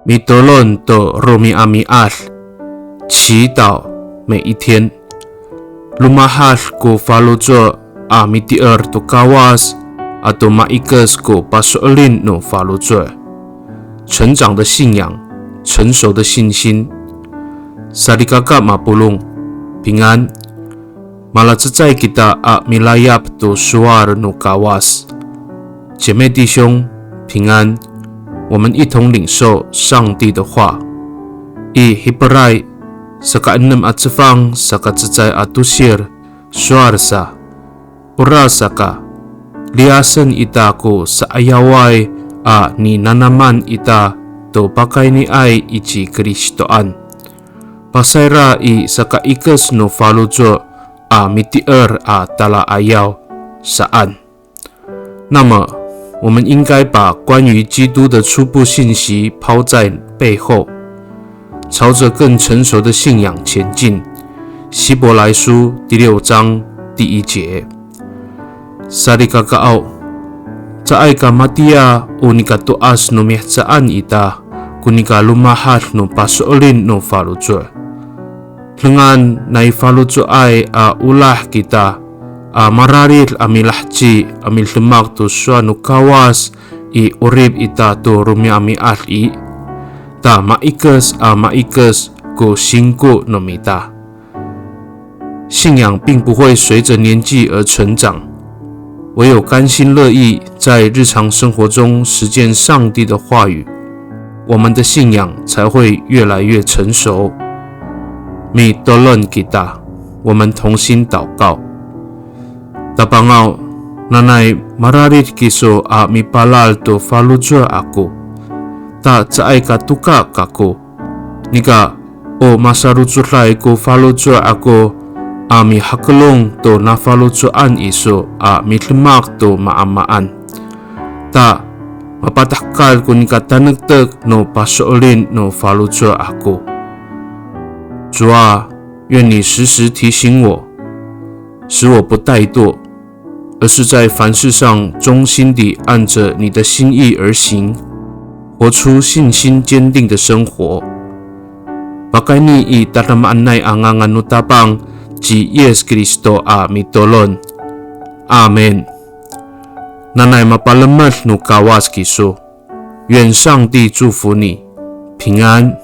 米多伦的罗米阿米阿，祈祷每一天。Lumahal ko falujo mitier to kawas atau maikas ko pasolin no falujo。成长的信仰，成熟的信心。Sadikaka mapulung平安。Malacacay kita milayap to suar no kawas。姐妹弟兄平安，我们一同领受上帝的话。I Hebrai sa ka-6 at sifang sa katsitsay at tusir suar sa urasa ka liasan ita ko sa ayaway ni nanaman ita to pakay ni ay ichi Kristoan. Pasayra i sa kaikas no falujo mitier tala ayaw saan。那么我们应该把关于基督的初步信息抛在背后，朝着更成熟的信仰前进。希伯来书第6章第1节。Sadikakao sa ay kamatia unika tuas no mihsaan ita kunika lumahal no pasolin no falujo。Lengan na falujo ay ulah kita mararil amilahci amil lemak tu suanu kawas i urib ita tu rumi ami ahli ta maikas go singko nomita。信仰并不会随着年纪而成长，唯有甘心乐意在日常生活中实践上帝的话语，我们的信仰才会越来越成熟。Mi tolong kita， 我们同心祷告。Tapangao nanay mararit kiso mipalal to falujo ako. Ta saay katuka kako. Nika masaruculay ko falujo ako mi hakelong to na falujoan iso mitlemak to maamaan. Ta mapatakal ko nika tanagtag no pasolin no falujo ako。主啊，愿你时时提醒我，使我不怠惰，而是在凡事上忠心地按着你的心意而行，活出信心坚定的生活。Pakai ni i tatamaan nay angangan nutapang ji Yes Kristo mitolon. Amen。Nanay mapalamat no kawas kiso，愿上帝祝福你平安。